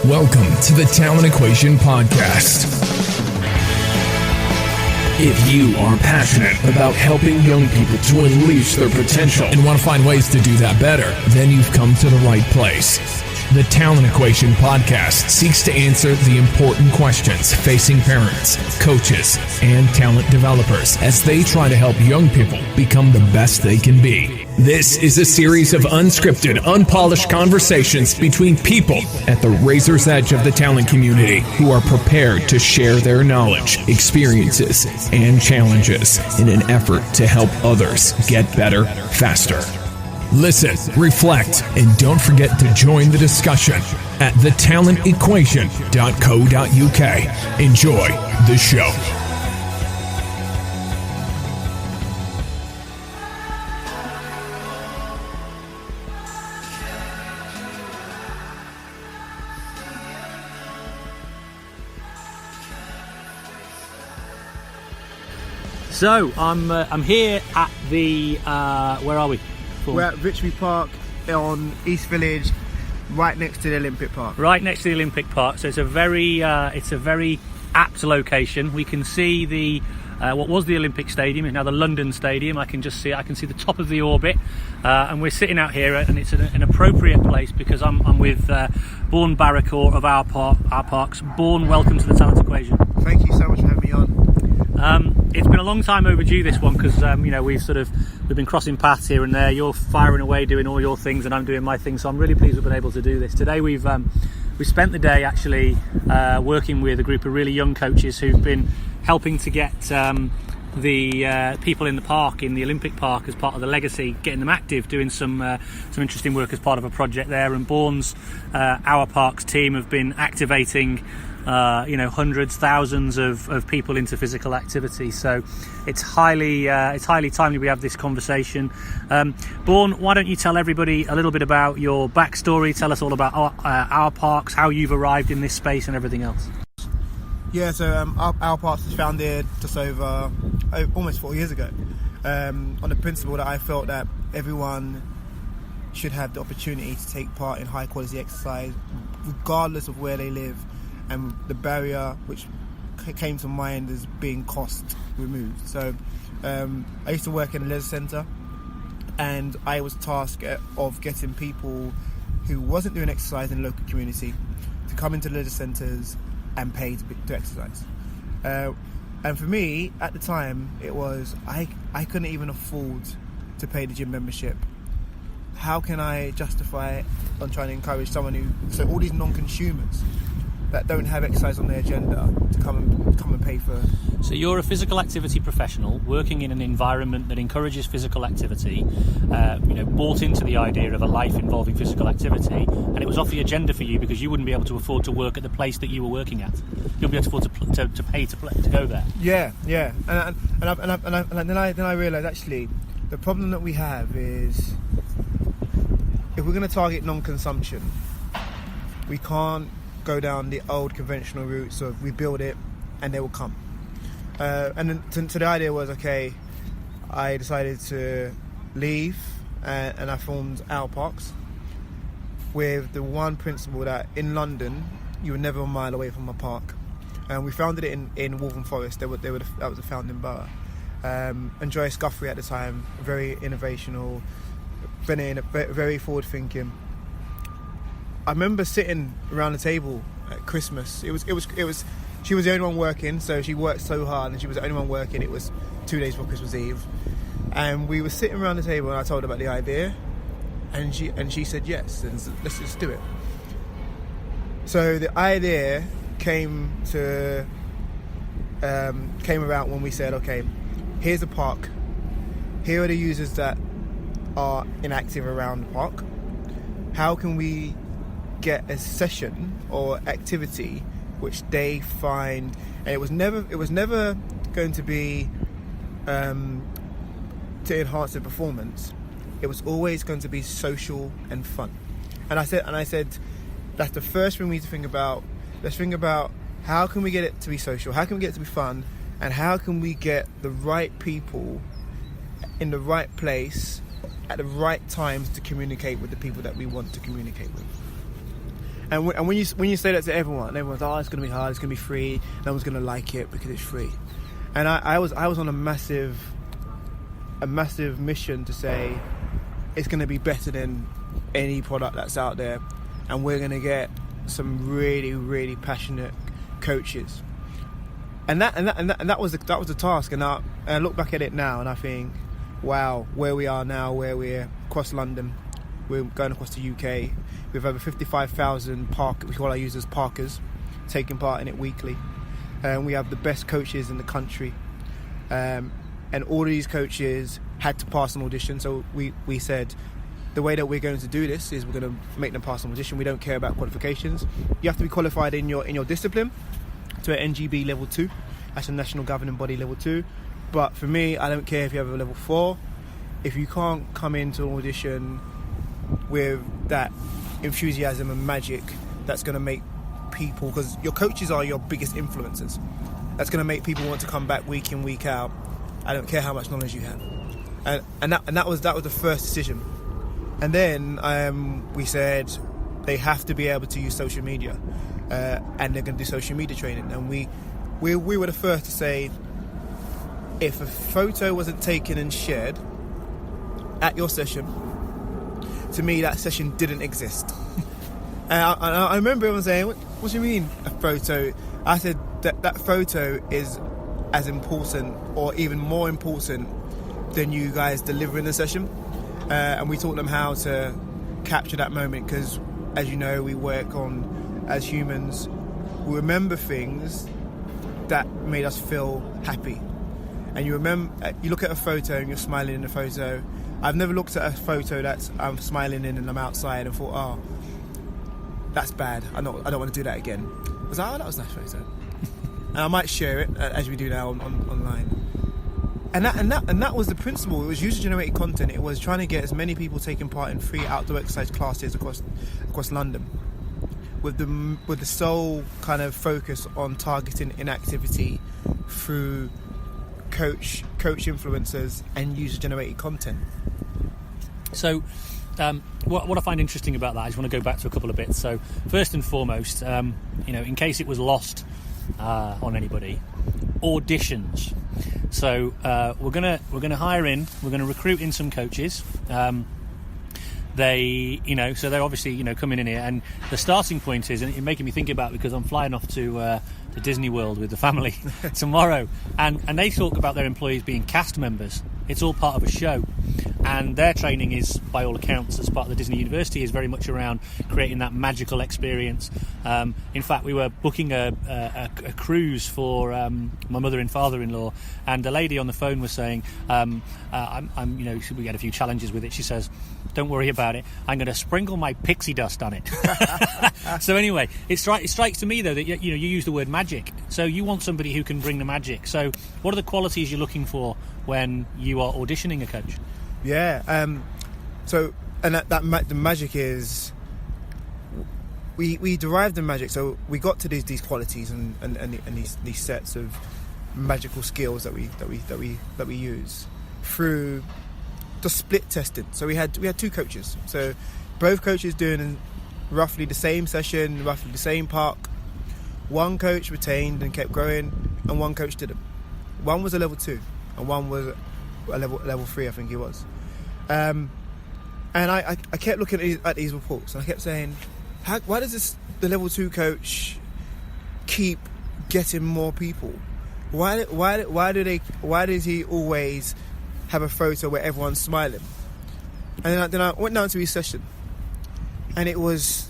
Welcome to the Talent Equation Podcast. If you are passionate about helping young people to unleash their potential and want to find ways to do that better, then you've come to the right place. The Talent Equation Podcast seeks to answer the important questions facing parents, coaches, and talent developers as they try to help young people become the best they can be. This is a series of unscripted, unpolished conversations between people at the razor's edge of the talent community who are prepared to share their knowledge, experiences, and challenges in an effort to help others get better faster. Listen, reflect, and don't forget to join the discussion at thetalentequation.co.uk. Enjoy the show. So I'm here at the where are we? We're at Richby Park on East Village, right next to the Olympic Park. Right next to the Olympic Park. So it's a very apt location. We can see the what was the Olympic Stadium is now the London Stadium. I can see the top of the orbit, and we're sitting out here, and it's an appropriate place because I'm with Born Barikor of OurParks. Born, welcome to the Talent Equation. Thank you so much for having me on. It's been a long time overdue, this one, because we've been crossing paths here and there. You're firing away doing all your things and I'm doing my things, so I'm really pleased we've been able to do this. Today we spent the day actually working with a group of really young coaches who've been helping to get the people in the park, in the Olympic Park, as part of the legacy, getting them active, doing some interesting work as part of a project there. And Bourne's OurParks team have been activating hundreds, thousands of people into physical activity. So it's highly timely we have this conversation. Bourne, why don't you tell everybody a little bit about your backstory? Tell us all about OurParks, how you've arrived in this space and everything else. Yeah, so OurParks was founded just over almost 4 years ago, on the principle that I felt that everyone should have the opportunity to take part in high quality exercise, regardless of where they live. And the barrier which came to mind as being cost removed. So I used to work in a leisure centre, and I was tasked of getting people who wasn't doing exercise in the local community to come into leisure centres and pay to exercise. And for me, at the time, it was I couldn't even afford to pay the gym membership. How can I justify on trying to encourage someone so all these non-consumers that don't have exercise on their agenda to come and pay for. So you're a physical activity professional working in an environment that encourages physical activity, bought into the idea of a life involving physical activity, and it was off the agenda for you because you wouldn't be able to afford to work at the place that you were working at. You'll be able to afford to pay to go there. Yeah, and then I realised actually the problem that we have is if we're going to target non-consumption, we can't go down the old conventional routes of we build it and they will come. And then so the idea was, okay, I decided to leave and I formed OurParks with the one principle that in London you were never a mile away from a park. And we founded it in Waltham Forest. That was the founding borough. Andreas Guthrie at the time, very innovational, very forward thinking. I remember sitting around the table at Christmas. It was. She was the only one working, so she worked so hard, and she was the only one working. It was 2 days before Christmas Eve, and we were sitting around the table, and I told her about the idea, and she said yes, and let's just do it. So the idea came about when we said, okay, here's a park. Here are the users that are inactive around the park. How can we get a session or activity which they find, and it was never going to be to enhance their performance. It was always going to be social and fun. And I said that's the first thing we need to think about. Let's think about how can we get it to be social, how can we get it to be fun, and how can we get the right people in the right place at the right times to communicate with the people that we want to communicate with. And when you say that to everyone, everyone's it's going to be hard, it's going to be free, no one's going to like it because it's free. And I was on a massive mission to say it's going to be better than any product that's out there, and we're going to get some really, really passionate coaches. And that was the task. And I look back at it now and I think, wow, where we are now, where we're across London, we're going across the UK. We have over 55,000 we call our users Parkers, taking part in it weekly. And we have the best coaches in the country. And all of these coaches had to pass an audition. So we said, the way that we're going to do this is we're going to make them pass an audition. We don't care about qualifications. You have to be qualified in your discipline to an NGB level 2. That's a national governing body level 2. But for me, I don't care if you have a level 4. If you can't come into an audition with that enthusiasm and magic, that's going to make people, because your coaches are your biggest influencers, that's going to make people want to come back week in, week out. I don't care how much knowledge you have. And that was the first decision. And then we said they have to be able to use social media, and they're going to do social media training. And we were the first to say, if a photo wasn't taken and shared at your session, to me that session didn't exist. And I remember everyone saying, what do you mean a photo? I said that photo is as important or even more important than you guys delivering the session. And we taught them how to capture that moment, because as you know, we work on, as humans, we remember things that made us feel happy. And you look at a photo and you're smiling in the photo. I've never looked at a photo that I'm smiling in and I'm outside and thought, that's bad, I don't want to do that again. I was like, that was a nice photo. And I might share it, as we do now online. And that was the principle. It was user-generated content. It was trying to get as many people taking part in free outdoor exercise classes across London, with the sole kind of focus on targeting inactivity through coach influencers and user-generated content. So what I find interesting about that, I just want to go back to a couple of bits. So first and foremost, in case it was lost on anybody, auditions. So we're gonna hire in, we're gonna recruit in some coaches. So they're obviously coming in here, and the starting point is, and it's making me think about it because I'm flying off to Disney World with the family tomorrow, and they talk about their employees being cast members. It's all part of a show, and their training is, by all accounts, as part of the Disney University, is very much around creating that magical experience. In fact, we were booking a cruise for my mother and father-in-law, and the lady on the phone was saying, we had a few challenges with it. She says, don't worry about it, I'm going to sprinkle my pixie dust on it. So anyway, it strikes to me though that you use the word magic, so you want somebody who can bring the magic. So what are the qualities you're looking for when you are auditioning a coach? The magic is, we derived the magic. So we got to these qualities and these sets of magical skills that we use through the split testing. So we had two coaches. So both coaches doing roughly the same session, roughly the same park. One coach retained and kept growing, and one coach didn't. One was a level 2, and one was a level 3, I think it was. And I kept looking at these reports, and I kept saying, why does the level 2 coach keep getting more people? Why does he always have a photo where everyone's smiling? And then I went down to his session, and it was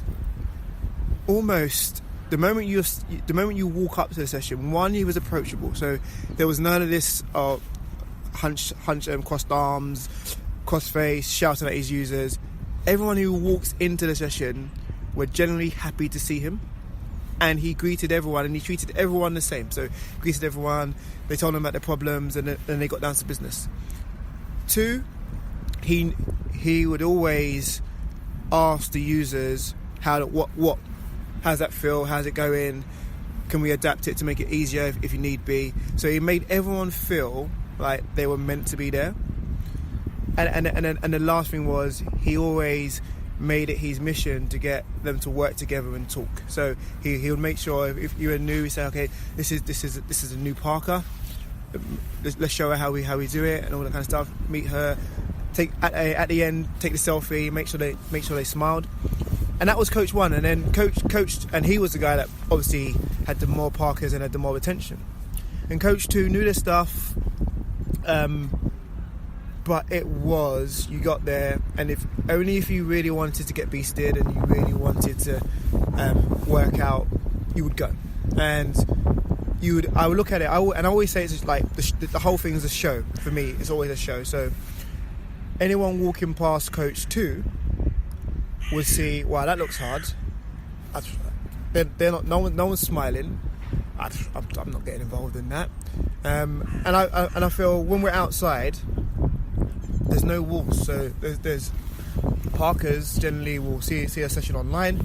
almost the moment you walk up to the session. One, he was approachable, so there was none of this hunch, crossed arms, cross face, shouting at his users. Everyone who walks into the session were generally happy to see him, and he greeted everyone, and he treated everyone the same. So greeted everyone, they told him about their problems, and then they got down to business. 2, he would always ask the users how's that feel, how's it going, can we adapt it to make it easier if you need be. So he made everyone feel like they were meant to be there. And the last thing was, he always made it his mission to get them to work together and talk. So he would make sure if you were new, he say, okay, this is a new Parker. Let's show her how we do it and all that kind of stuff. Meet her, take at the end, take the selfie, make sure they smiled. And that was coach 1. And then coach, and he was the guy that obviously had the more Parkers and had the more attention. And coach 2 knew their stuff, but it was, you got there, and if you really wanted to get beasted and you really wanted to work out, you would go. And I would look at it, and I always say it's just like the whole thing is a show. For me, it's always a show. So anyone walking past coach 2 would see, wow, that looks hard. They're not. No one's smiling. I'm not getting involved in that. And I feel when we're outside, there's no walls. So there's Parkers generally will see a session online.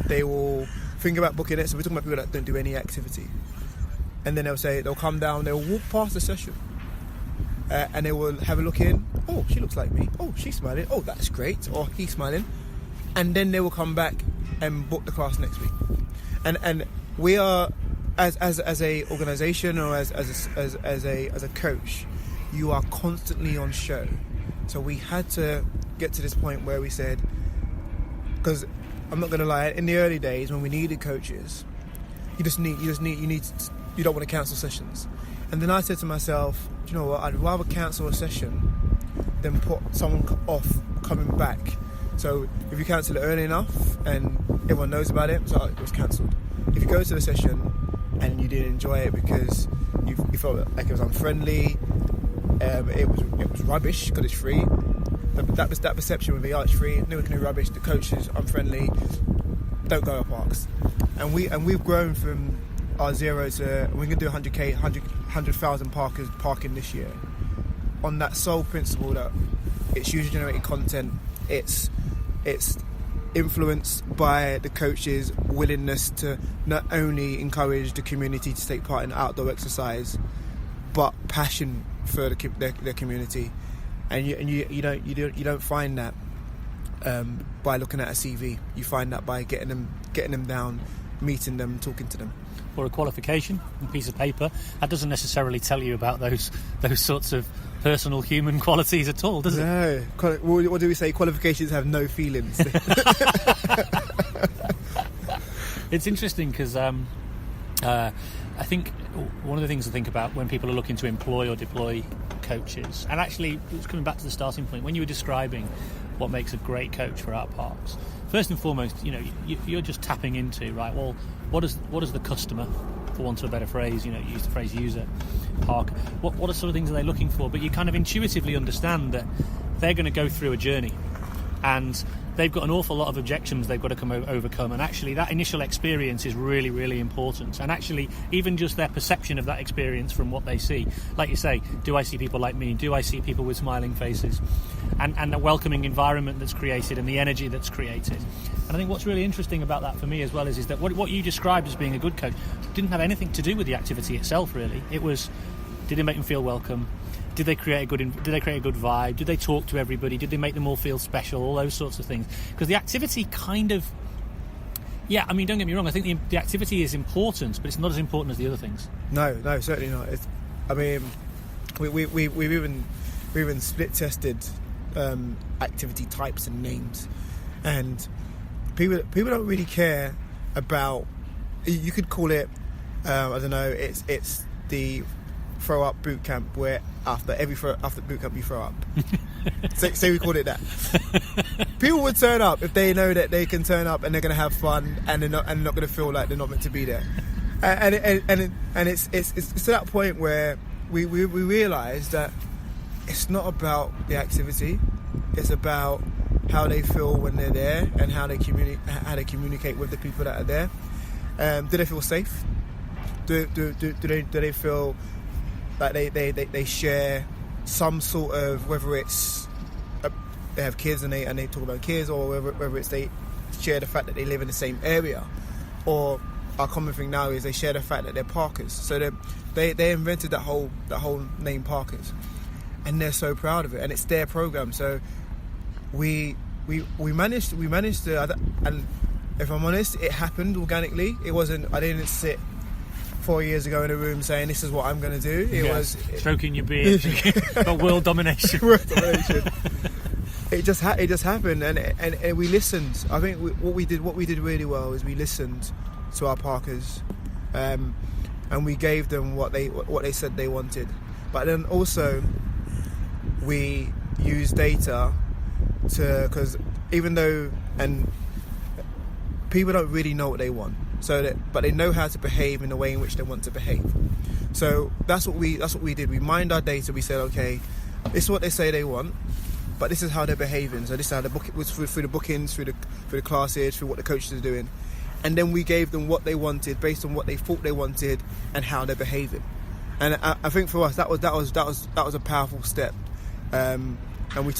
They will think about booking it. So we're talking about people that don't do any activity, and then they'll come down. They'll walk past the session, and they will have a look in. Oh, she looks like me. Oh, she's smiling. Oh, that's great. Or he's smiling, and then they will come back and book the class next week. And we are as a organisation or as a coach, you are constantly on show. So we had to get to this point where we said, because I'm not going to lie, in the early days when we needed coaches, you don't want to cancel sessions. And then I said to myself, do you know what? I'd rather cancel a session than put someone off coming back. So if you cancel it early enough and everyone knows about it, so it was cancelled. If you go to the session and you didn't enjoy it because you felt like it was unfriendly, it was rubbish because it's free. That perception would be, oh, it's free, no one can do rubbish, the coach is unfriendly, don't go to OurParks. And we've grown from our 0 to, we're going to do 100,000 Parkers parking this year on that sole principle that it's user generated content. It's influenced by the coach's willingness to not only encourage the community to take part in outdoor exercise, but passion for their community. And you don't find that by looking at a CV. You find that by getting them down, meeting them, talking to them. Or a qualification, a piece of paper, that doesn't necessarily tell you about those sorts of personal human qualities at all, does it? No. What do we say? Qualifications have no feelings. It's interesting because I think one of the things to think about when people are looking to employ or deploy coaches, and actually it's coming back to the starting point, when you were describing what makes a great coach for OurParks, first and foremost, you're just tapping into, right, well, what does the customer, for want of a better phrase, use the phrase user, Park, what are sort of things are they looking for? But you kind of intuitively understand that they're going to go through a journey and they've got an awful lot of objections they've got to overcome, and actually that initial experience is really, really important. And actually even just their perception of that experience from what they see, like you say, do I see people like me? Do I see people with smiling faces? And the welcoming environment that's created and the energy that's created. And I think what's really interesting about that for me as well is that what you described as being a good coach didn't have anything to do with the activity itself, really. It was, did it make them feel welcome? Did they create a good vibe? Did they talk to everybody? Did they make them all feel special? All those sorts of things. Because the activity kind of, don't get me wrong, I think the activity is important, but it's not as important as the other things. No, certainly not. We've even split tested activity types and names, and people don't really care about. You could call it, I don't know. It's the throw up boot camp where after boot camp you throw up. say we called it that. People would turn up if they know that they can turn up and they're going to have fun and they're not going to feel like they're not meant to be there. And it's to that point where we realise that it's not about the activity. It's about how they feel when they're there and how they communicate with the people that are there. Do they feel safe? Do they feel like they share some sort of, whether it's they have kids and they talk about kids, or whether it's they share the fact that they live in the same area, or our common thing now is they share the fact that they're Parkers. So they invented that whole name Parkers, and they're so proud of it, and it's their program. So we we managed to, and if I'm honest, it happened organically. It wasn't. I didn't sit 4 years ago in a room saying this is what I'm going to do. It was stroking your beard, but world domination. World domination. It just happened, and we listened. I think what we did really well is we listened to our Parkers, and we gave them what they said they wanted. But then also we used data because even though people don't really know what they want, but they know how to behave in the way in which they want to behave. So that's what we did. We mined our data. We said, okay, this is what they say they want, but this is how they're behaving. So this is how through the bookings, through the classes, through what the coaches are doing, and then we gave them what they wanted based on what they thought they wanted and how they're behaving. And I think for us that was a powerful step. And we've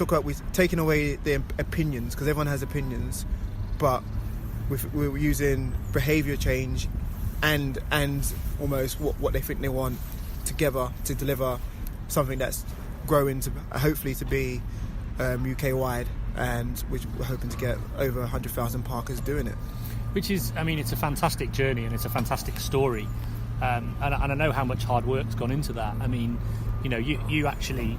taken away the opinions, because everyone has opinions, but we were using behaviour change and almost what they think they want together to deliver something that's growing to hopefully to be UK wide, and which we're hoping to get over 100,000 Parkers doing it. Which is, I mean, it's a fantastic journey and it's a fantastic story, and I know how much hard work's gone into that. I mean, you know, you actually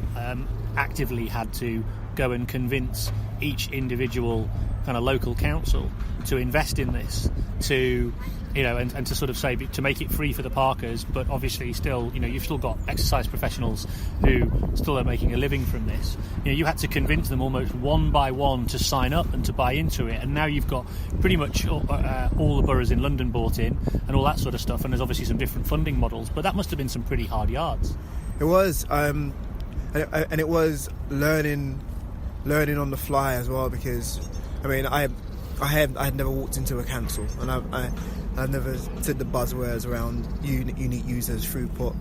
actively had to go and convince each individual kind of local council to invest in this, to, you know, and to sort of say, to make it free for the Parkers, but obviously still, you know, you've still got exercise professionals who still are making a living from this. You know, you had to convince them almost one by one to sign up and to buy into it, and now you've got pretty much all the boroughs in London bought in and all that sort of stuff, and there's obviously some different funding models, but that must have been some pretty hard yards. It was, and it was learning on the fly as well, because I mean I had never walked into a council, and I've never said the buzzwords around unique users, throughput,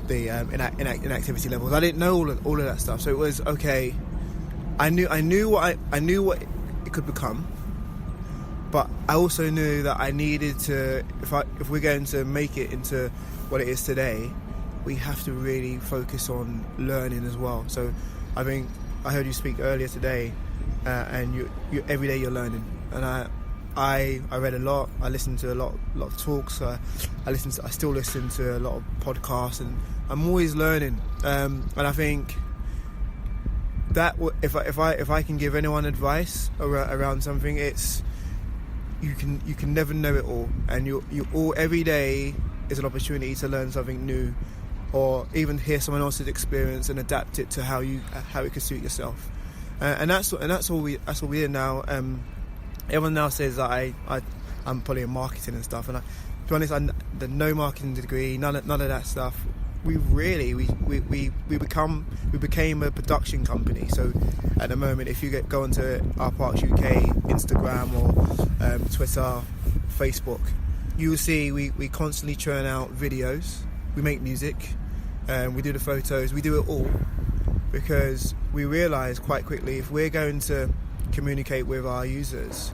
the inactivity levels. I didn't know all of that stuff, so it was okay. I knew what it could become, but I also knew that I needed to, if we're going to make it into what it is today, we have to really focus on learning as well. So I think I heard you speak earlier today, and you every day you're learning. And I read a lot. I listened to a lot of talks. I still listen to a lot of podcasts, and I'm always learning. And I think that if I can give anyone advice around something, it's you can never know it all, and you all every day is an opportunity to learn something new, or even hear someone else's experience and adapt it to how it could suit yourself. And that's all we did now. Everyone now says that I'm probably in marketing and stuff, and to be honest, the no marketing degree, none of that stuff. We became a production company. So at the moment, if you go onto OurParks UK Instagram or Twitter, Facebook, you will see we constantly churn out videos. We make music, we do the photos, we do it all, because we realise quite quickly, if we're going to communicate with our users,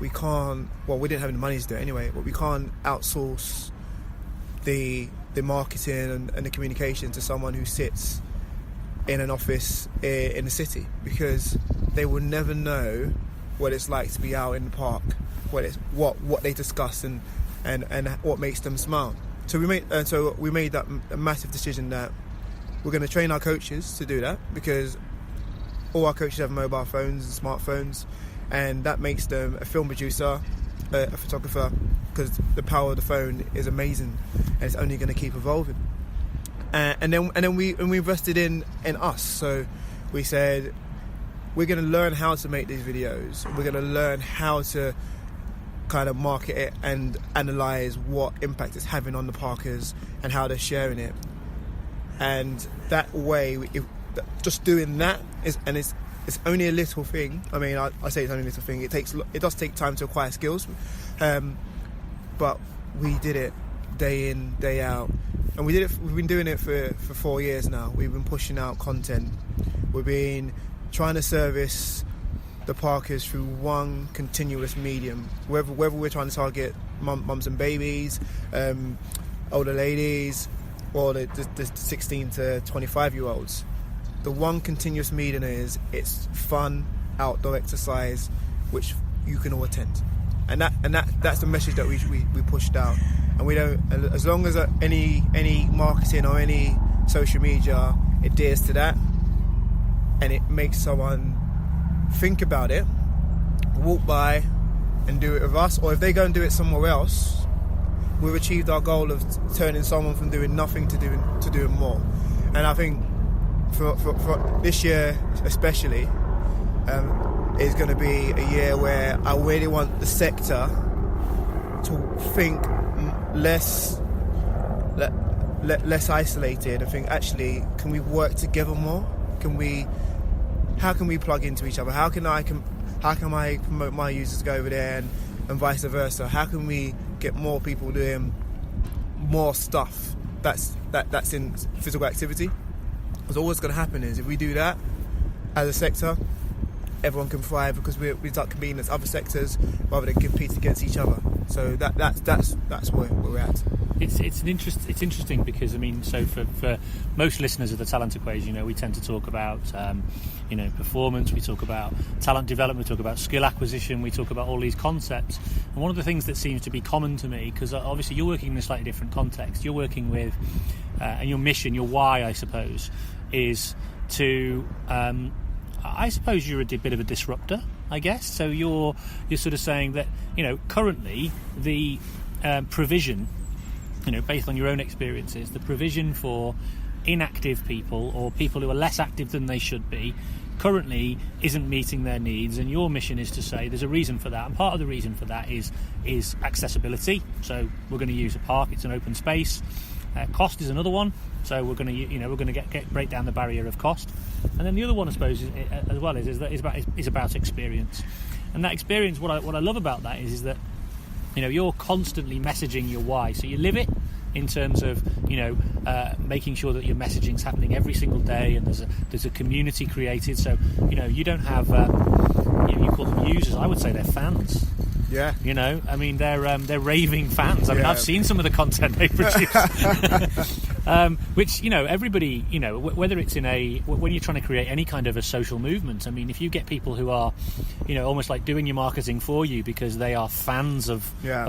we can't, well, we didn't have the money to do it anyway, but we can't outsource the marketing and the communication to someone who sits in an office in the city, because they will never know what it's like to be out in the park, what they discuss and what makes them smile. So we made that a massive decision that we're going to train our coaches to do that, because all our coaches have mobile phones and smartphones, and that makes them a film producer, a photographer, because the power of the phone is amazing, and it's only going to keep evolving. And then we invested in us. So we said, we're going to learn how to make these videos. We're going to learn how to kind of market it and analyse what impact it's having on the Parkers and how they're sharing it. And that way, just doing that it's only a little thing. I mean, I say it's only a little thing. It does take time to acquire skills, but we did it day in, day out, and we've been doing it for 4 years now. We've been pushing out content. We've been trying to service the Parkers through one continuous medium, whether we're trying to target mums and babies, older ladies, or the 16 to 25 year olds. the one continuous median is it's fun outdoor exercise which you can all attend, and that's the message that we pushed out. And we don't, as long as any marketing or any social media adheres to that and it makes someone think about it, walk by and do it with us, or if they go and do it somewhere else, we've achieved our goal of turning someone from doing nothing to doing more. And I think for this year especially, is going to be a year where I really want the sector to think less isolated. I think actually, can we work together more? How can we plug into each other? How can I promote my users to go over there and vice versa? How can we get more people doing more stuff that's in physical activity? Because all that's going to happen is if we do that as a sector, everyone can thrive, because we start competing as other sectors rather than compete against each other. So that's where we're at. It's interesting because, I mean, so for most listeners of the Talent Equation, we tend to talk about performance, we talk about talent development, we talk about skill acquisition, we talk about all these concepts. And one of the things that seems to be common to me, because obviously you're working in a slightly different context, you're working with and your mission, your why, I suppose, is to I suppose you're a bit of a disruptor, I guess. So you're sort of saying that, currently the provision, based on your own experiences, the provision for inactive people or people who are less active than they should be currently isn't meeting their needs, and your mission is to say there's a reason for that, and part of the reason for that is accessibility. So we're going to use a park, it's an open space. Cost is another one, so we're going to break down the barrier of cost. And then the other one, I suppose, is about experience. And that experience, what I love about that is that you're constantly messaging your why. So you live it in terms of making sure that your messaging's happening every single day, and there's a community created. So you don't have you call them users. I would say they're fans. Yeah. I mean, they're raving fans. I mean, I've seen some of the content they produce, which, everybody, whether it's when you're trying to create any kind of a social movement, I mean, if you get people who are, almost like doing your marketing for you because they are fans of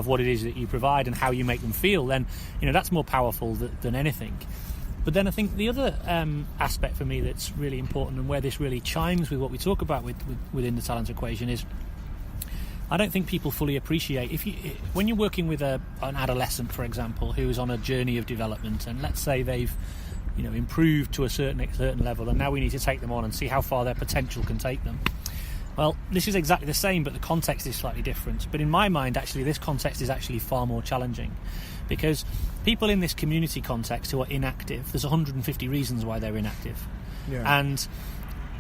what it is that you provide and how you make them feel, then, that's more powerful than anything. But then I think the other aspect for me that's really important, and where this really chimes with what we talk about within the talent equation, is I don't think people fully appreciate when you're working with an adolescent, for example, who is on a journey of development, and let's say they've improved to a certain level, and now we need to take them on and see how far their potential can take them. Well, this is exactly the same, but the context is slightly different. But in my mind, actually, this context is actually far more challenging, because people in this community context who are inactive, there's 150 reasons why they're inactive. Yeah. And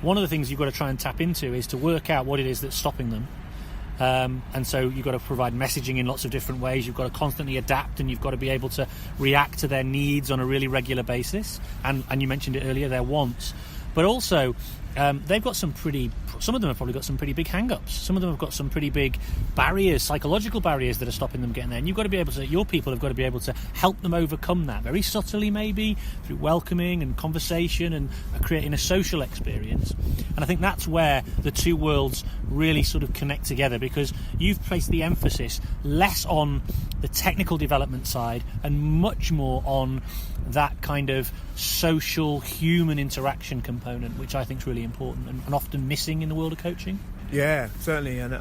one of the things you've got to try and tap into is to work out what it is that's stopping them. And so you've got to provide messaging in lots of different ways. You've got to constantly adapt, and you've got to be able to react to their needs on a really regular basis. And you mentioned it earlier, their wants. But also, they've got some of them have probably got some pretty big hang-ups. Some of them have got some pretty big barriers, psychological barriers that are stopping them getting there. And you've got to be able to, your people have got to be able to help them overcome that, very subtly maybe, through welcoming and conversation and creating a social experience. And I think that's where the two worlds really sort of connect together, because you've placed the emphasis less on the technical development side and much more on that kind of social human interaction component, which I think is really important and often missing in the world of coaching. Yeah, certainly, and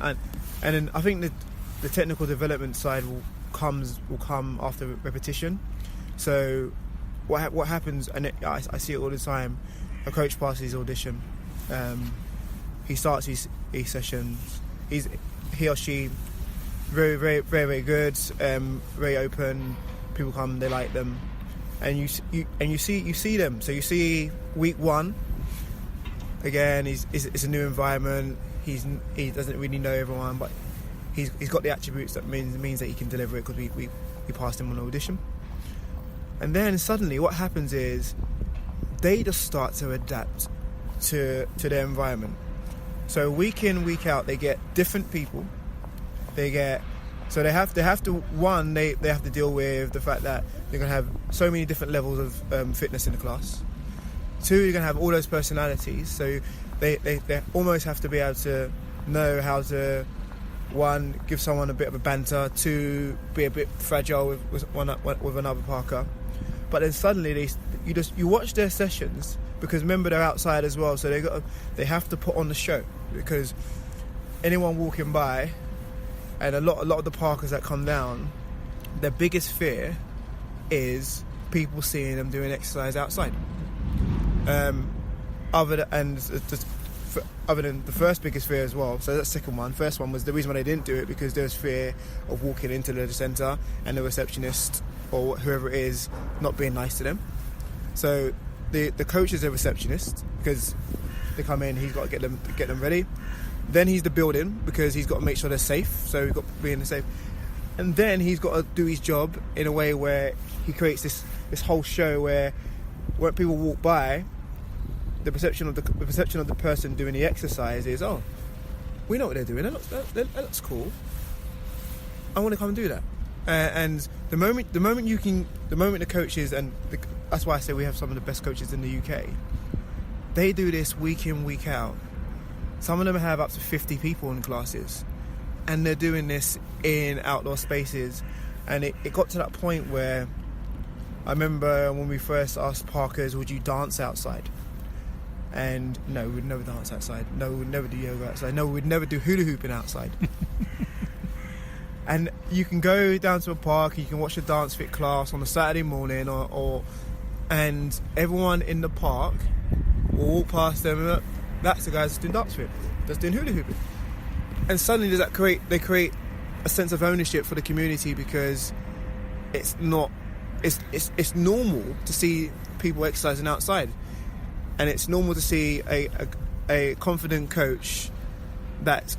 then I think that the technical development side will come after repetition. So what happens, and I see it all the time. A coach passes his audition, he starts his sessions. He or she very, very, very, very good, very open. People come, they like them, and you see them. So you see week one. Again, it's a new environment. He doesn't really know everyone, but he's got the attributes that means that he can deliver it, because we passed him on audition. And then suddenly what happens is they just start to adapt to their environment. So week in, week out, they get different people. They have to deal with the fact that they're going to have so many different levels of fitness in the class. 2, you're going to have all those personalities. So they almost have to be able to know how to, 1, give someone a bit of a banter, 2, be a bit fragile with another Parker. But then suddenly you watch their sessions, because remember they're outside as well, so they have to put on the show, because anyone walking by, and a lot of the Parkers that come down, their biggest fear is people seeing them doing exercise outside. Other than the first biggest fear as well, so that's the second one. First one was the reason why they didn't do it, because there was fear of walking into the centre and the receptionist or whoever it is not being nice to them. So the coach is a receptionist, because they come in, he's got to get them ready. Then he's the building, because he's got to make sure they're safe, so he's got to be in the safe. And then he's got to do his job in a way where he creates this whole show where when people walk by, the perception of the person doing the exercise is, oh, we know what they're doing. That looks cool. I want to come and do that. And the moment the coaches, that's why I say we have some of the best coaches in the UK. They do this week in, week out. Some of them have up to 50 people in classes, and they're doing this in outdoor spaces. And it got to that point where I remember when we first asked Parkers, would you dance outside? And no, we'd never dance outside. No, we'd never do yoga outside. No, we'd never do hula hooping outside. And you can go down to a park, you can watch a dance fit class on a Saturday morning, and everyone in the park will walk past them and look, that's the guy that's doing dance fit, that's doing hula hooping. And suddenly they create a sense of ownership for the community, because it's normal to see people exercising outside. And it's normal to see a confident coach that's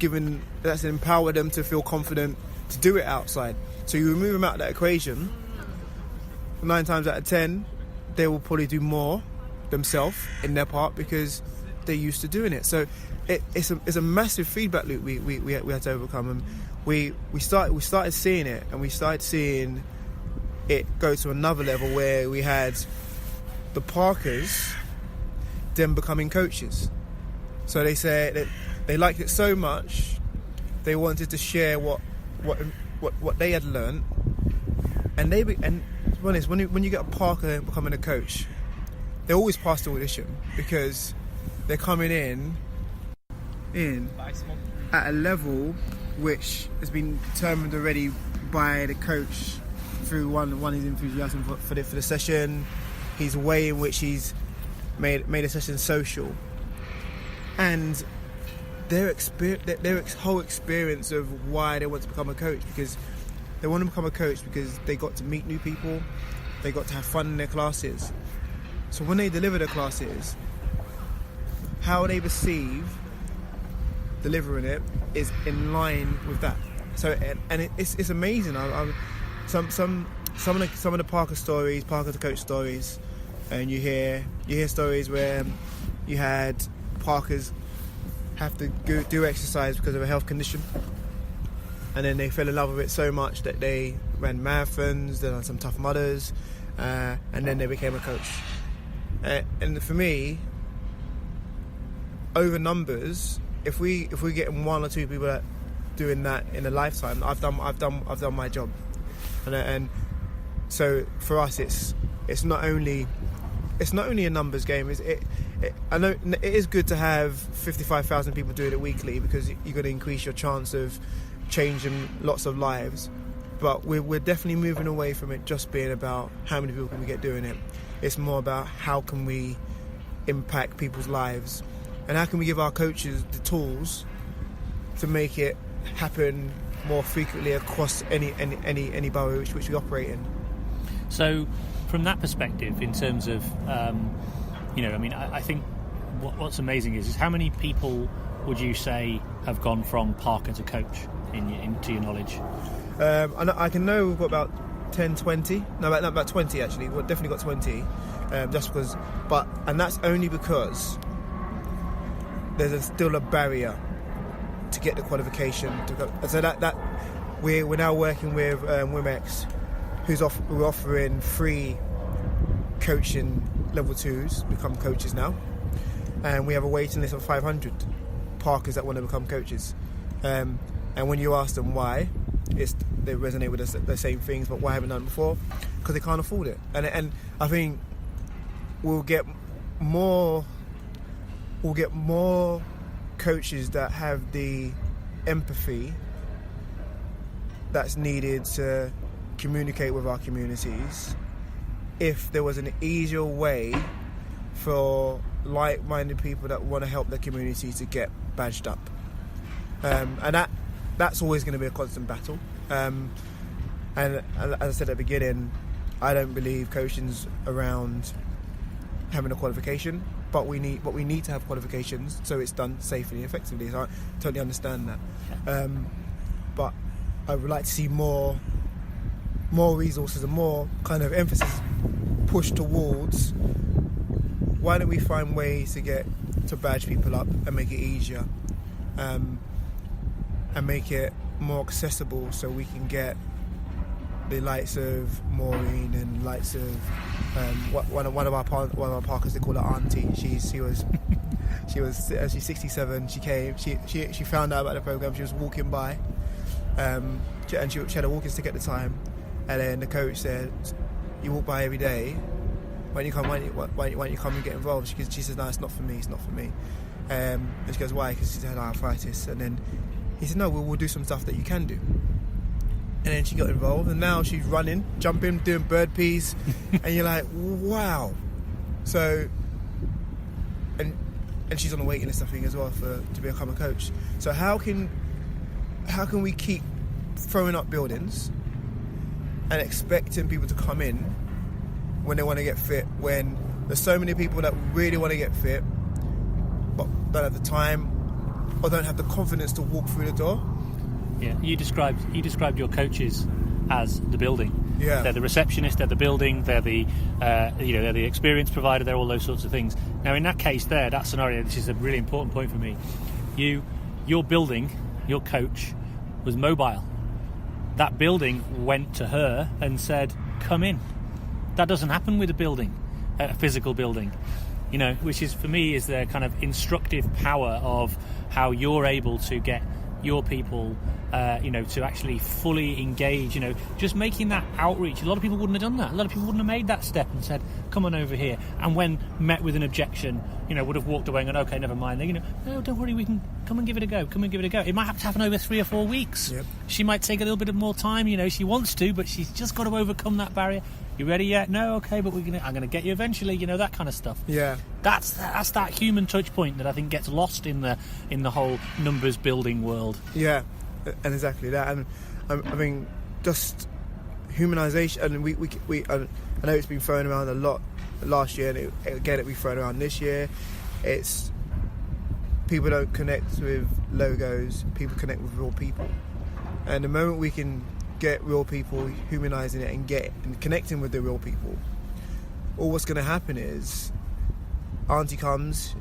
empowered them to feel confident to do it outside. So you remove them out of that equation, 9 times out of 10, they will probably do more themselves in their part, because they're used to doing it. So it's a massive feedback loop we had to overcome, and we started seeing it, and we started seeing it go to another level where we had the Parkers them becoming coaches. So they said that they liked it so much they wanted to share what they had learned, and to be honest, when you get a Parker becoming a coach, they always pass the audition, because they're coming in at a level which has been determined already by the coach through one his enthusiasm for the session, his way in which he's made a session social, and their whole experience of why they want to become a coach, because they want to become a coach because they got to meet new people, they got to have fun in their classes. So when they deliver their classes, how they perceive delivering it is in line with that. So it's amazing. Some of the Parker to coach stories, and you hear stories where you had Parkers have to go do exercise because of a health condition, and then they fell in love with it so much that they ran marathons, they done some Tough Mudders, and then they became a coach. And for me, over numbers, if we get 1 or 2 people that doing that in a lifetime, I've done my job. And so for us, it's not only a numbers game. I know it is good to have 55,000 people doing it weekly, because you're going to increase your chance of changing lots of lives. But we're definitely moving away from it just being about how many people can we get doing it. It's more about how can we impact people's lives, and how can we give our coaches the tools to make it happen more frequently across any borough which we operate in. So from that perspective, in terms of I think what's amazing is how many people would you say have gone from Parker to coach to your knowledge? I can know we've got about 10, 20. No, about 20 actually. We've definitely got 20. Just because, and that's only because there's still a barrier to get the qualification to go. So that we're now working with Wimex, who's offering free coaching level 2s become coaches now, and we have a waiting list of 500 parkers that want to become coaches. And when you ask them why, they resonate with the same things, but why haven't done it before? Because they can't afford it. And I think we'll get more coaches that have the empathy that's needed to communicate with our communities if there was an easier way for like-minded people that want to help their community to get badged up. And that's always going to be a constant battle. And as I said at the beginning, I don't believe coaching's around having a qualification, but we need to have qualifications so it's done safely and effectively. So I totally understand that. But I would like to see more resources and more kind of emphasis pushed towards why don't we find ways to badge people up and make it easier, and make it more accessible so we can get the likes of Maureen and likes of one of our parkers, they call her Auntie. She's 67. She came. She found out about the program. She was walking by, and she had a walking stick at the time. And then the coach said, "You walk by every day. Why don't you come and get involved?" She says, "No, it's not for me. It's not for me." And she goes, "Why?" Because she's had arthritis. And then he said, "No, we'll do some stuff that you can do." And then she got involved, and now she's running, jumping, doing bird peas, and you're like, wow. So, and she's on a waiting list, I think, as well to become a coach. So how can we keep throwing up buildings and expecting people to come in when they want to get fit, when there's so many people that really want to get fit but don't have the time or don't have the confidence to walk through the door? Yeah, you described your coaches as the building. Yeah, they're the receptionist, they're the building, they're the they're the experience provider, they're all those sorts of things. Now, in that case, that scenario, this is a really important point for me. Your building, your coach, was mobile. That building went to her and said, "Come in." That doesn't happen with a building, a physical building. Which is, for me, is the kind of instructive power of how you're able to get your people, to actually fully engage, just making that outreach. A lot of people wouldn't have done that. A lot of people wouldn't have made that step and said, "Come on over here." And when met with an objection, would have walked away and gone, "Okay, never mind." They, "No, don't worry, we can come and give it a go. Come and give it a go." It might have to happen over 3 or 4 weeks. Yep. She might take a little bit of more time. She wants to, but she's just got to overcome that barrier. "You ready yet?" "No." "Okay, but I'm going to get you eventually." That kind of stuff. Yeah. That's that human touch point that I think gets lost in the whole numbers building world. Yeah, and exactly that. And I mean, just humanisation. And we I know it's been thrown around a lot last year, and it'll be thrown around this year. It's people don't connect with logos. People connect with real people. And the moment we can get real people, humanising it, and connecting with the real people, all what's going to happen is Auntie comes,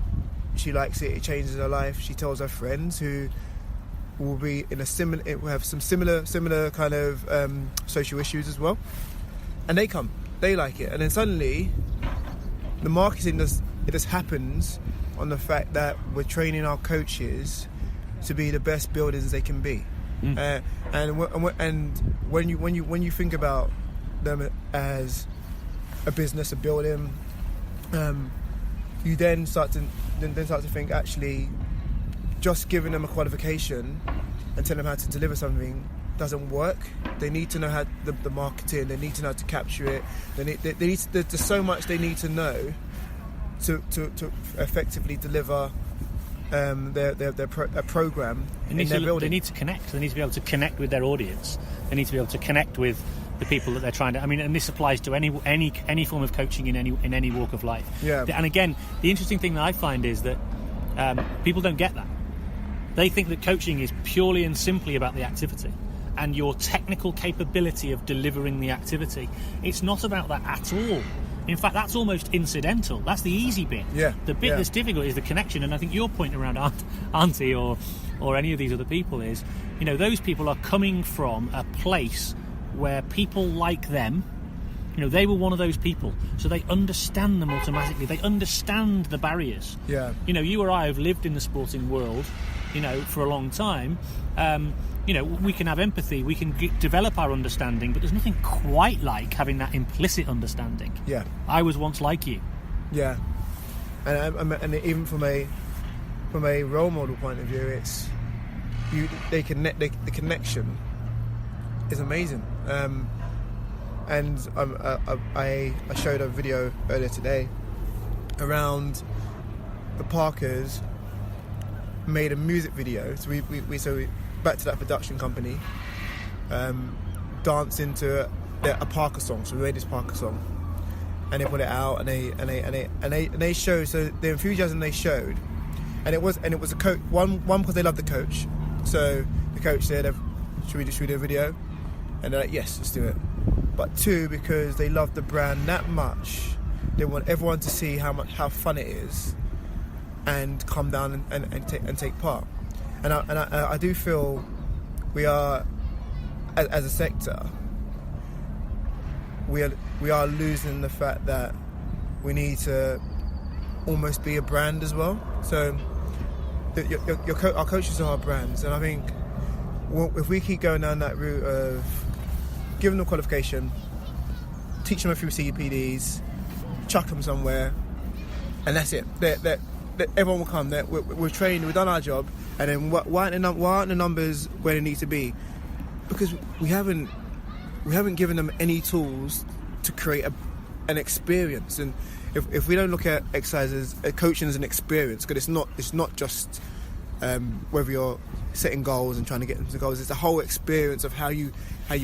she likes it, it changes her life, she tells her friends who will be in will have some similar kind of social issues as well, and they come, they like it, and then suddenly the marketing just happens on the fact that we're training our coaches to be the best builders they can be. And when you think about them as a business, a building, you then start to think, actually, just giving them a qualification and telling them how to deliver something doesn't work. They need to know how the marketing. They need to know how to capture it. There's so much they need to know to effectively deliver their program in their building. They need to connect. They need to be able to connect with their audience. They need to be able to connect with the people that they're trying to. And this applies to any form of coaching in any walk of life. Yeah. And again, the interesting thing that I find is that people don't get that. They think that coaching is purely and simply about the activity and your technical capability of delivering the activity. It's not about that at all. In fact, that's almost incidental. That's the easy bit. Yeah. The bit that's difficult is the connection. And I think your point around Auntie or any of these other people is, those people are coming from a place where people like them they were one of those people, so they understand them automatically. They understand the barriers. Yeah. You or I have lived in the sporting world, for a long time. We can have empathy, we can develop our understanding, but there's nothing quite like having that implicit understanding. Yeah. I was once like you. Yeah. And even from a role model point of view, it's the connection is amazing. And I showed a video earlier today around the Parkers made a music video. So we back to that production company, danced into a Parker song. So we made this Parker song, and they put it out, and they showed. So the enthusiasm they showed, and it was a coach. One because they loved the coach. So the coach said, "Should we do a video?" And they're like, "Yes, let's do it." But two, because they love the brand that much, they want everyone to see how fun it is, and come down and take part. And I do feel we are, as a sector, we are losing the fact that we need to almost be a brand as well. So our coaches are our brands, and I think if we keep going down that route of giving them qualification, teach them a few CPDs, chuck them somewhere, and that's it. Everyone will come. We've trained, we've done our job, and then why aren't the numbers where they need to be? Because we haven't given them any tools to create an experience. And if we don't look at exercise as coaching as an experience, because it's not just whether you're setting goals and trying to get into goals, it's the whole experience of how you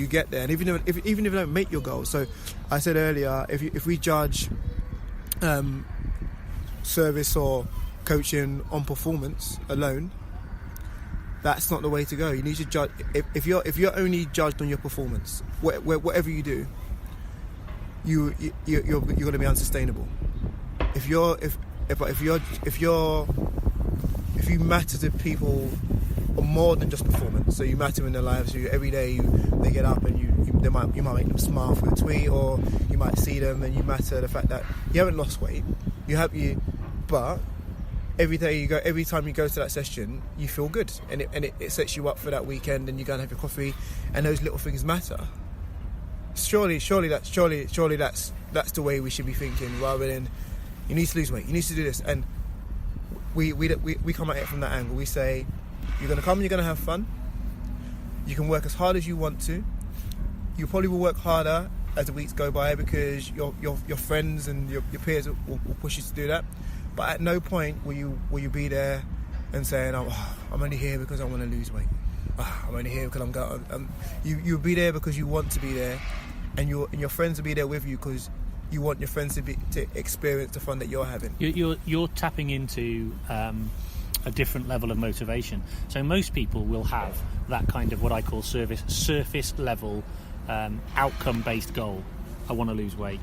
get there. And even if you don't make your goals, so I said earlier, if we judge service or coaching on performance alone, that's not the way to go. You need to judge. If you're only judged on your performance, whatever you do, you're going to be unsustainable. If you matter to people more than just performance, so you matter in their lives. So every day they get up and you might make them smile for a tweet, or you might see them and you matter the fact that you haven't lost weight. But every time you go to that session, you feel good, and it sets you up for that weekend, and you go and have your coffee, and those little things matter. Surely that's the way we should be thinking, rather than you need to lose weight, you need to do this. And we come at it from that angle. We say you're going to come and you're going to have fun. You can work as hard as you want to. You probably will work harder as the weeks go by, because your friends and your peers will push you to do that. But at no point will you be there and saying, "Oh, I'm only here because I want to lose weight. Oh, I'm only here because I'm going." You'll be there because you want to be there, and your friends will be there with you because you want your friends to experience the fun that you're having. You're tapping into a different level of motivation. So most people will have that kind of what I call surface level outcome based goal. I want to lose weight.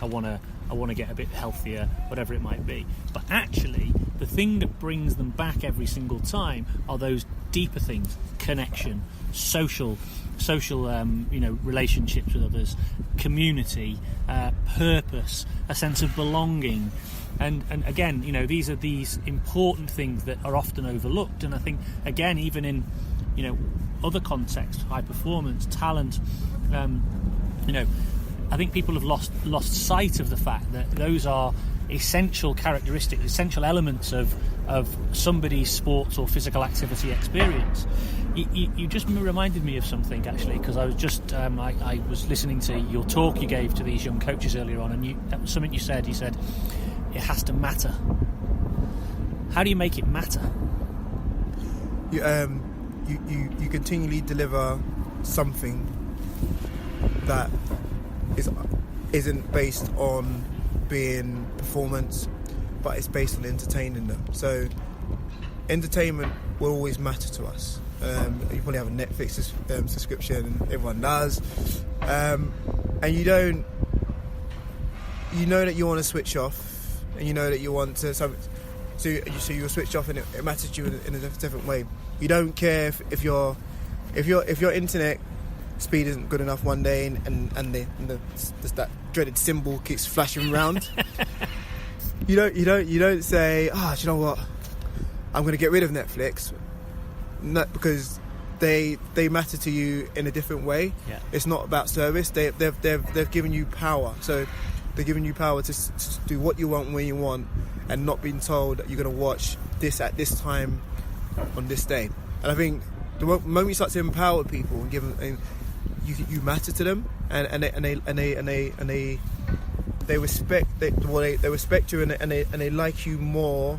I want to get a bit healthier, whatever it might be. But actually, the thing that brings them back every single time are those deeper things: connection, social relationships with others, community, purpose, a sense of belonging. And again, these are these important things that are often overlooked. And I think, again, even in other contexts, high performance, talent, I think people have lost sight of the fact that those are essential characteristics, essential elements of somebody's sports or physical activity experience. You just reminded me of something, actually, because I was just I was listening to your talk you gave to these young coaches earlier on, and that was something you said. You said it has to matter. How do you make it matter? You continually deliver something that isn't based on being performance, but it's based on entertaining them. So entertainment will always matter to us. You probably have a Netflix subscription, and everyone does, and you know that you want to switch off, and you know that you want to so you'll switch off, and it matters to you in a different way. You don't care if your internet speed isn't good enough one day, and just that dreaded symbol keeps flashing around. You don't say, do you know what? I'm going to get rid of Netflix, not because they matter to you in a different way. Yeah. It's not about service. They've given you power, so they're giving you power to do what you want when you want, and not being told that you're going to watch this at this time on this day. And I think the moment you start to empower people and give them, and you matter to them, and they respect respect you, and they like you more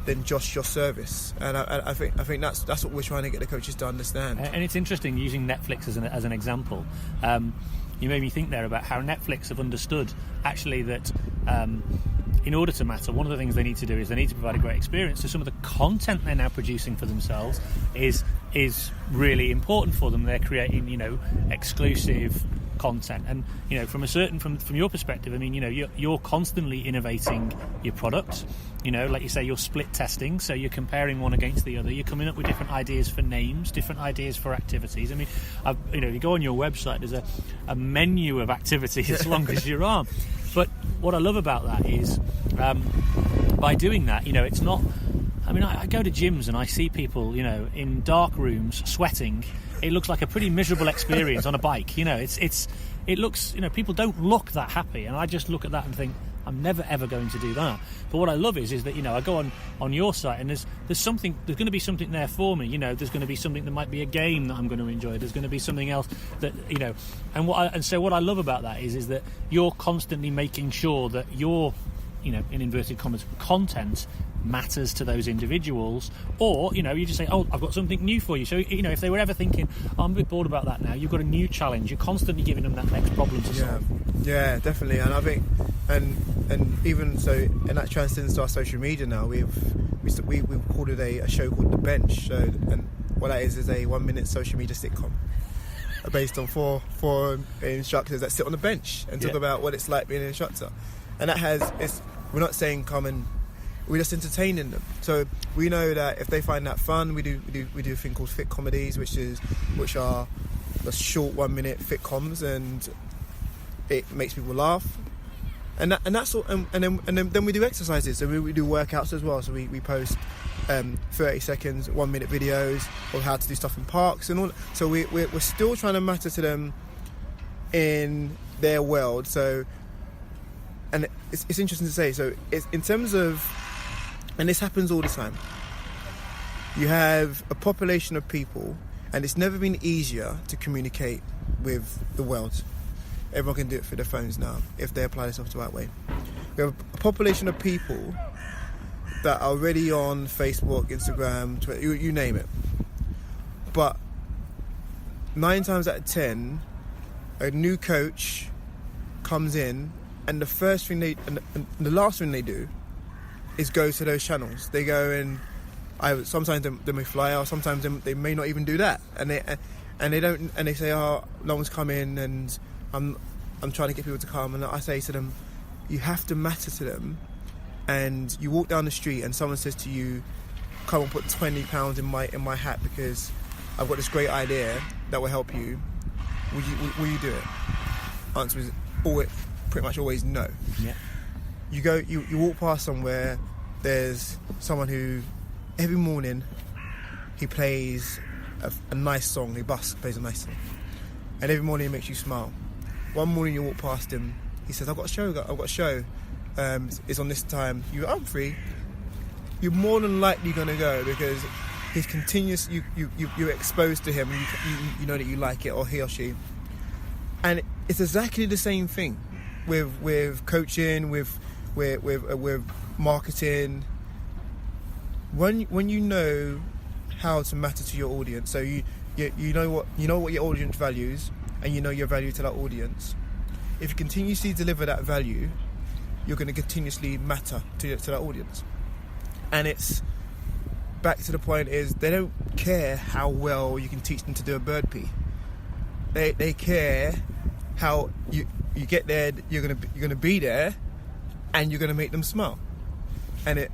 than just your service. And I think that's what we're trying to get the coaches to understand. And it's interesting using Netflix as an example. You made me think there about how Netflix have understood actually that in order to matter, one of the things they need to do is they need to provide a great experience. So some of the content they're now producing for themselves is really important for them. They're creating, exclusive content, and from your perspective, I mean, you're constantly innovating your product. Like you say, you're split testing, so you're comparing one against the other. You're coming up with different ideas for names, different ideas for activities. I mean, you go on your website, there's a menu of activities as long as your arm. But what I love about that is by doing that, it's not. I mean, I go to gyms and I see people, in dark rooms sweating. It looks like a pretty miserable experience on a bike. It looks, people don't look that happy, and I just look at that and think, I'm never ever going to do that. But what I love is that I go on your site, and there's going to be something there for me. There's going to be something that might be a game that I'm going to enjoy. There's going to be something else that and so what I love about that is that you're constantly making sure that your in inverted commas content matters to those individuals, or you just say, I've got something new for you. So if they were ever thinking, I'm a bit bored about that now, you've got a new challenge. You're constantly giving them that next problem to solve. Yeah, definitely. And I think and even so, and that transcends to our social media now. We've called it a show called The Bench. So, and what that is a 1 minute social media sitcom based on four instructors that sit on the bench and talk about what it's like being an instructor. And we're not saying come and we're just entertaining them. So we know that if they find that fun, we do a thing called fit comedies, which are the short 1 minute fit coms, and it makes people laugh. And that's all. And then we do exercises. So we do workouts as well. So we post 30 seconds, 1 minute videos of how to do stuff in parks and all. So we're still trying to matter to them in their world. So. And it's interesting to say. So it's in terms of, and this happens all the time. You have a population of people, and it's never been easier to communicate with the world. Everyone can do it through their phones now if they apply themselves the right way. We have a population of people that are already on Facebook, Instagram, Twitter, you name it. But 9 times out of 10, a new coach comes in, and the first thing and the last thing they do is go to those channels. They go and sometimes they may fly out, sometimes they may not even do that, and they don't, and they say, no one's coming, and I'm trying to get people to come, and I say to them, you have to matter to them. And you walk down the street and someone says to you, come and put £20 in my hat because I've got this great idea that will help you. Will you do it? Answer is pretty much always no. Yeah. You walk past somewhere, there's someone who every morning he plays a nice song, plays a nice song, and every morning he makes you smile. One morning you walk past him, he says, I've got a show, it's on this time, I'm free. You're more than likely going to go because he's continuous, you're exposed to him, and you know that you like it, or he or she. And it's exactly the same thing with coaching, with marketing. When you know how to matter to your audience, so you know what your audience values, and you know your value to that audience. If you continuously deliver that value, you're going to continuously matter to that audience. And it's back to the point is they don't care how well you can teach them to do a bird pee. They care how you get there. You're gonna be there, and you're gonna make them smile. And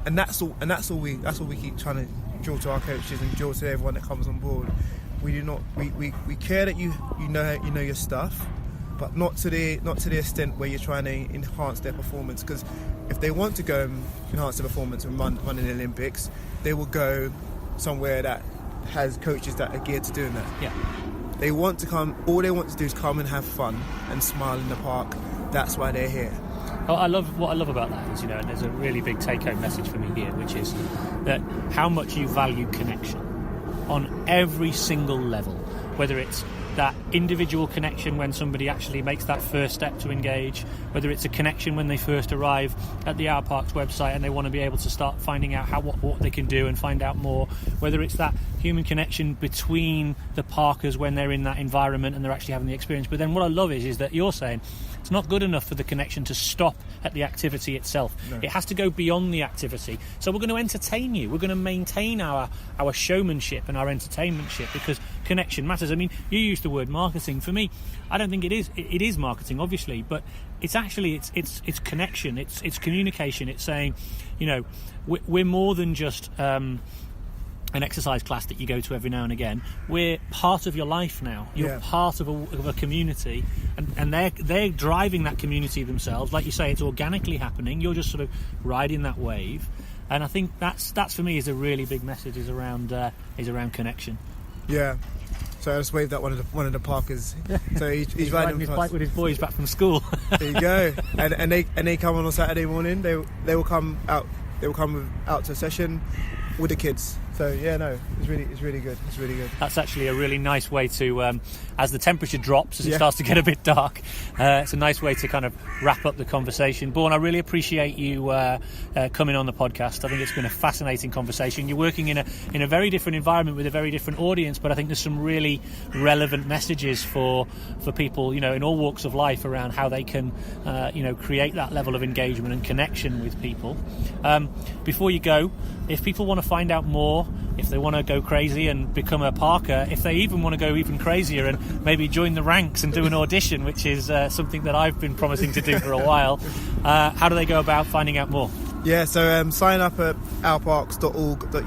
that's all we keep trying to drill to our coaches and drill to everyone that comes on board. We do not. We care that you know your stuff, but not to the extent where you're trying to enhance their performance. Because if they want to go and enhance their performance and run in the Olympics, they will go somewhere that has coaches that are geared to doing that. Yeah. They want to come. All they want to do is come and have fun and smile in the park. That's why they're here. What I love about that is, and there's a really big take-home message for me here, which is that how much you value connection on every single level, whether it's that individual connection when somebody actually makes that first step to engage, whether it's a connection when they first arrive at the OurParks website and they want to be able to start finding out what they can do and find out more, whether it's that human connection between the parkers when they're in that environment and they're actually having the experience. But then what I love is that you're saying it's not good enough for the connection to stop at the activity itself. No. It has to go beyond the activity. So we're going to entertain you. We're going to maintain our showmanship and our entertainmentship, because connection matters. I mean, you used the word marketing. For me, I don't think it is. It is marketing, obviously, but it's actually it's connection. It's communication. It's saying, we're more than just an exercise class that you go to every now and again. We're part of your life now. You're part of a community, and they're driving that community themselves. Like you say, it's organically happening. You're just sort of riding that wave, and I think that's for me is a really big message. Is around connection. Yeah. So I just waved at one of the parkers. So he's riding his bike with his boys back from school. There you go. And they come on Saturday morning. They will come out. They will come out to a session with the kids. So it's really good. It's really good. That's actually a really nice way to, as the temperature drops, as it starts to get a bit dark, it's a nice way to kind of wrap up the conversation. Bourne, I really appreciate you coming on the podcast. I think it's been a fascinating conversation. You're working in a very different environment with a very different audience, but I think there's some really relevant messages for people, in all walks of life around how they can, create that level of engagement and connection with people. Before you go, if people want to find out more, if they want to go crazy and become a parker, if they even want to go even crazier and maybe join the ranks and do an audition, which is something that I've been promising to do for a while, how do they go about finding out more? Yeah, so sign up at ourparks.org.uk.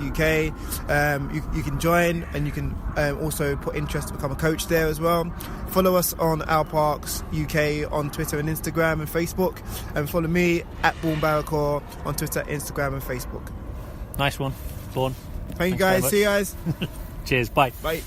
You can join, and you can also put interest to become a coach there as well. Follow us on OurParks UK on Twitter and Instagram and Facebook, and follow me at Barikor on Twitter, Instagram and Facebook. Nice one, Bourne. Thank you guys. See you guys. Cheers. Bye. Bye.